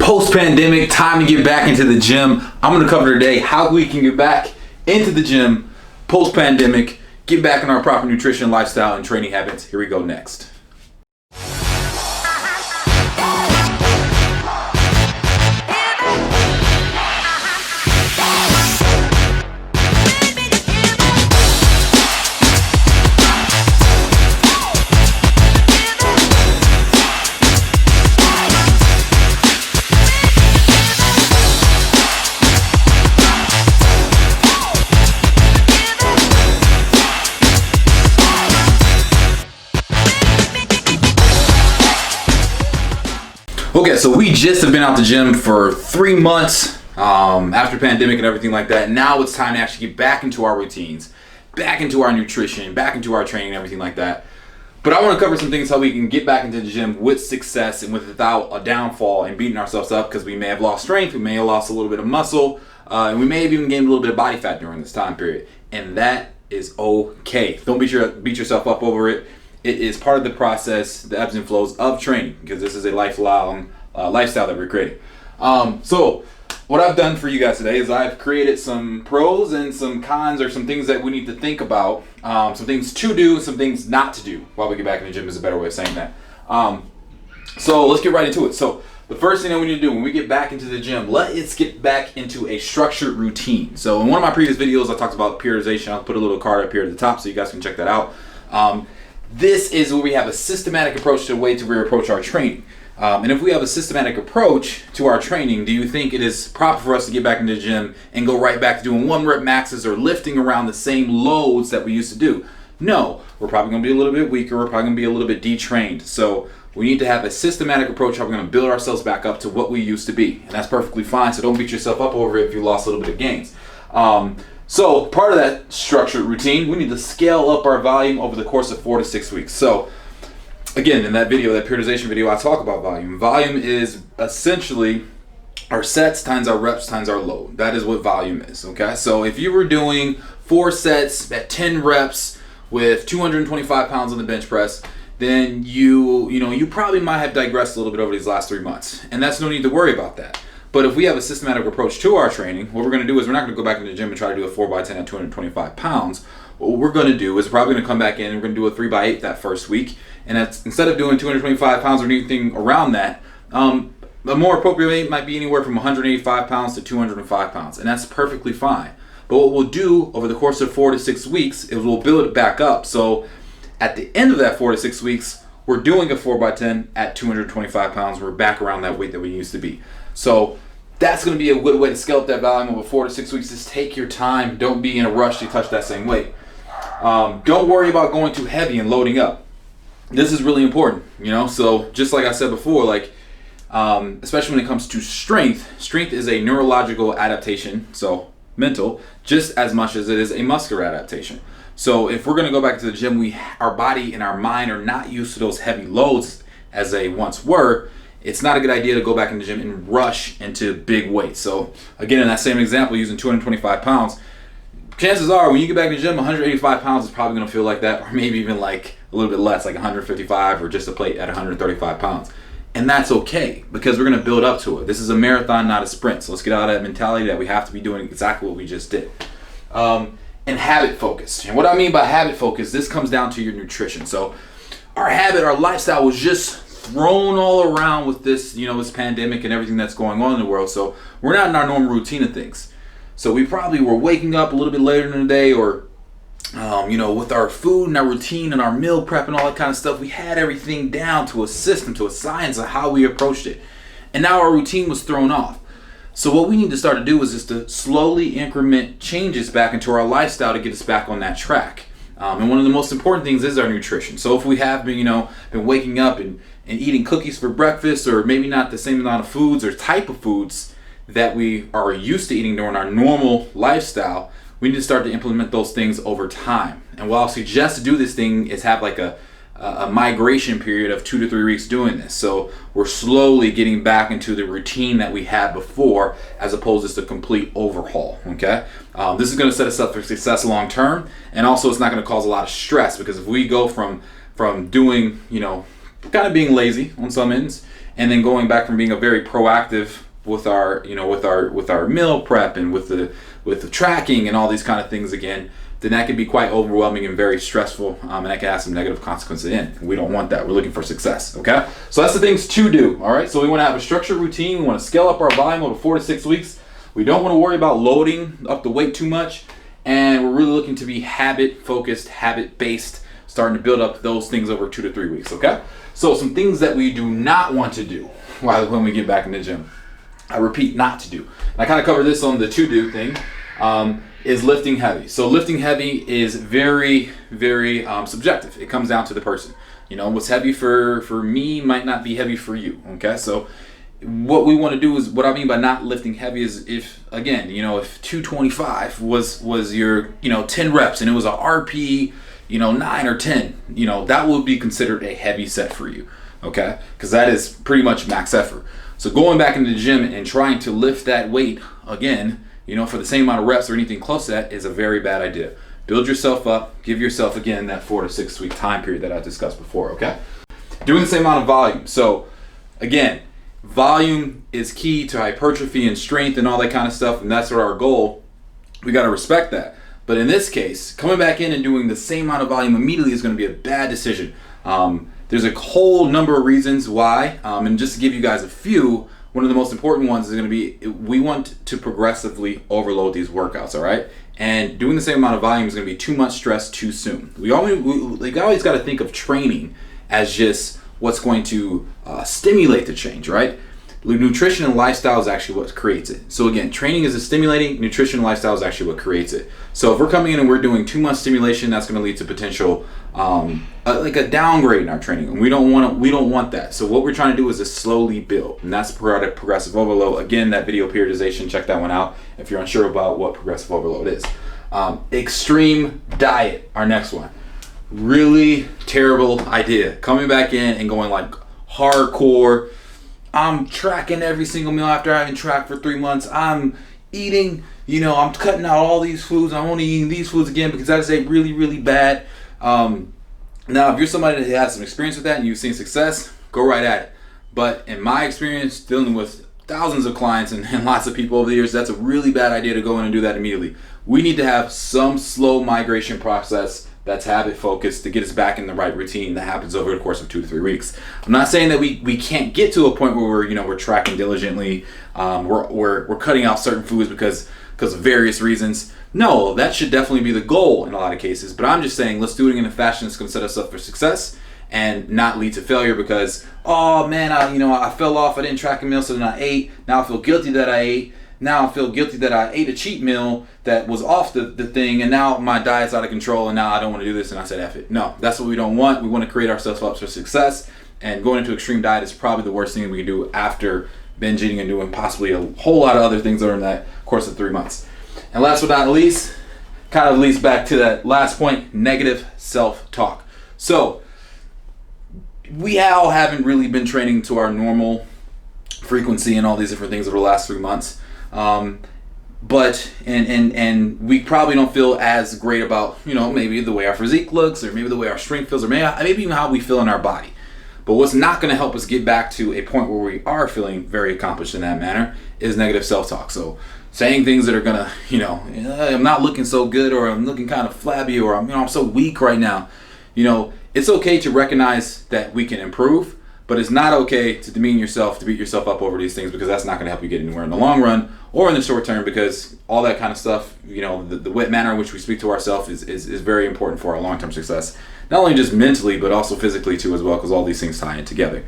Post-pandemic, time to get back into the gym. I'm going to cover today how we can get back into the gym post-pandemic, get back in our proper nutrition, lifestyle, and training habits. Here we go next. Okay, so we just have been out the gym for 3 months after pandemic and everything like that. Now it's time to actually get back into our routines, back into our nutrition, back into our training and everything like that. But I want to cover some things how we can get back into the gym with success and without a downfall and beating ourselves up because we may have lost strength, we may have lost a little bit of muscle, and we may have even gained a little bit of body fat during this time period. And that is okay. Don't beat yourself up over it. It is part of the process, the ebbs and flows of training, because this is a lifelong lifestyle that we're creating. So what I've done for you guys today is I've created some pros and some cons, or some things that we need to think about, some things to do, some things not to do while we get back in the gym is a better way of saying that. So let's get right into it. So the first thing that we need to do when we get back into the gym, let's get back into a structured routine. So in one of my previous videos, I talked about periodization. I'll put a little card up here at the top so you guys can check that out. This is where we have a systematic approach to the way we approach our training. And if we have a systematic approach to our training, do you think it is proper for us to get back into the gym and go right back to doing 1 rep maxes or lifting around the same loads that we used to do? No, we're probably going to be a little bit weaker. We're probably going to be a little bit detrained. So we need to have a systematic approach how we're going to build ourselves back up to what we used to be. And that's perfectly fine. So don't beat yourself up over it if you lost a little bit of gains. So part of that structured routine, we need to scale up our volume over the course of 4 to 6 weeks. So again, in that video, that periodization video, I talk about volume. Volume is essentially our sets times our reps times our load. That is what volume is, okay? So if you were doing 4 sets at 10 reps with 225 pounds on the bench press, then you probably might have digressed a little bit over these last 3 months. And that's no need to worry about that. But if we have a systematic approach to our training, what we're going to do is we're not going to go back into the gym and try to do a 4x10 at 225 pounds. What we're going to do is we're probably going to come back in and we're going to do a 3x8 that first week. And that's, instead of doing 225 pounds or anything around that, the more appropriate weight might be anywhere from 185 pounds to 205 pounds. And that's perfectly fine. But what we'll do over the course of 4 to 6 weeks is we'll build it back up. So at the end of that 4 to 6 weeks, we're doing a 4x10 at 225 pounds. We're back around that weight that we used to be. So that's going to be a good way to scale up that volume over 4 to 6 weeks. Just take your time. Don't be in a rush to touch that same weight. Don't worry about going too heavy and loading up. This is really important, So just like I said before, especially when it comes to strength is a neurological adaptation, so mental, just as much as it is a muscular adaptation. So if we're going to go back to the gym, our body and our mind are not used to those heavy loads as they once were. It's not a good idea to go back in the gym and rush into big weights. So again, in that same example, using 225 pounds, chances are when you get back in the gym, 185 pounds is probably going to feel like that, or maybe even like a little bit less, like 155 or just a plate at 135 pounds. And that's okay, because we're going to build up to it. This is a marathon, not a sprint. So let's get out of that mentality that we have to be doing exactly what we just did. And habit focused. And what I mean by habit focused, this comes down to your nutrition. So our lifestyle was just thrown all around with this, this pandemic and everything that's going on in the world. So we're not in our normal routine of things. So we probably were waking up a little bit later in the day, or, with our food and our routine and our meal prep and all that kind of stuff, we had everything down to a system, to a science of how we approached it. And now our routine was thrown off. So what we need to start to do is just to slowly increment changes back into our lifestyle to get us back on that track. And one of the most important things is our nutrition. So if we have been, been waking up and eating cookies for breakfast, or maybe not the same amount of foods or type of foods that we are used to eating during our normal lifestyle, we need to start to implement those things over time. And what I'll suggest to do this thing is have like a migration period of 2 to 3 weeks doing this. So we're slowly getting back into the routine that we had before, as opposed to just a complete overhaul, okay? This is gonna set us up for success long term, and also it's not gonna cause a lot of stress, because if we go from doing, kind of being lazy on some ends, and then going back from being a very proactive with our, with our meal prep and with the tracking and all these kind of things again, then that can be quite overwhelming and very stressful, and that can have some negative consequences in. We don't want that. We're looking for success, okay? So that's the things to do, all right? So we want to have a structured routine. We want to scale up our volume over 4 to 6 weeks. We don't want to worry about loading up the weight too much, and we're really looking to be habit-focused, habit-based, starting to build up those things over 2 to 3 weeks, okay? So some things that we do not want to do when we get back in the gym. I repeat, not to do. And I kind of covered this on the to-do thing. Is lifting heavy. So lifting heavy is very, very subjective. It comes down to the person. What's heavy for me might not be heavy for you. Okay, so what we want to do is, what I mean by not lifting heavy is, if 225 was your 10 reps and it was a RP 9 or 10, that would be considered a heavy set for you. Okay, because that is pretty much max effort. So going back into the gym and trying to lift that weight again, for the same amount of reps or anything close to that, is a very bad idea. Build yourself up, give yourself again that 4 to 6 week time period that I discussed before, okay? Doing the same amount of volume. So again, volume is key to hypertrophy and strength and all that kind of stuff, and that's our goal. We got to respect that. But in this case, coming back in and doing the same amount of volume immediately is going to be a bad decision. There's a whole number of reasons why, and just to give you guys a few, one of the most important ones is going to be, we want to progressively overload these workouts, all right? And doing the same amount of volume is going to be too much stress too soon. We always got to think of training as just what's going to stimulate the change, right? Nutrition and lifestyle is actually what creates it. So again, training is stimulating, nutrition and lifestyle is actually what creates it. So if we're coming in and we're doing too much stimulation, that's going to lead to potential like a downgrade in our training, and we don't want that. So what we're trying to do is to slowly build, and that's progressive overload. Again, that video periodization, check that one out if you're unsure about what progressive overload is. Extreme diet, our next one. Really terrible idea. Coming back in and going like hardcore. I'm tracking every single meal after I haven't tracked for 3 months. I'm eating, I'm cutting out all these foods. I'm only eating these foods again because that is a really, really bad. Now, if you're somebody that has some experience with that and you've seen success, go right at it. But in my experience, dealing with thousands of clients and lots of people over the years, that's a really bad idea to go in and do that immediately. We need to have some slow migration process that's habit focused to get us back in the right routine that happens over the course of 2 to 3 weeks. I'm not saying that we can't get to a point where we're tracking diligently, we're cutting out certain foods because of various reasons. No, that should definitely be the goal in a lot of cases, but I'm just saying let's do it in a fashion that's going to set us up for success and not lead to failure because, oh man, I fell off, I didn't track a meal, so then I ate. Now I feel guilty that I ate. Now I feel guilty that I ate a cheat meal that was off the thing, and now my diet's out of control, and now I don't want to do this, and I said F it. No, that's what we don't want. We want to create ourselves up for success, and going into extreme diet is probably the worst thing we can do after binge eating and doing possibly a whole lot of other things during that course of 3 months. And last but not least, kind of leads back to that last point, negative self-talk. So we all haven't really been training to our normal frequency and all these different things over the last 3 months. But we probably don't feel as great about, maybe the way our physique looks, or maybe the way our strength feels, or maybe even how we feel in our body. But what's not going to help us get back to a point where we are feeling very accomplished in that manner is negative self-talk. So saying things that are going to, I'm not looking so good, or I'm looking kind of flabby, or I'm so weak right now. It's okay to recognize that we can improve, but it's not okay to demean yourself, to beat yourself up over these things, because that's not going to help you get anywhere in the long run or in the short term, because all that kind of stuff, the manner in which we speak to ourselves is very important for our long-term success. Not only just mentally, but also physically too as well, because all these things tie in together.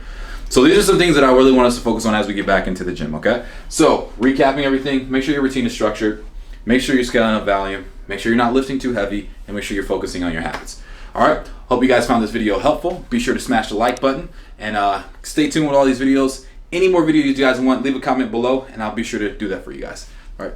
So these are some things that I really want us to focus on as we get back into the gym, okay? So recapping everything, make sure your routine is structured, make sure you're scaling up volume, make sure you're not lifting too heavy, and make sure you're focusing on your habits. All right, hope you guys found this video helpful. Be sure to smash the like button, and stay tuned with all these videos. Any more videos you guys want, leave a comment below, and I'll be sure to do that for you guys. All right.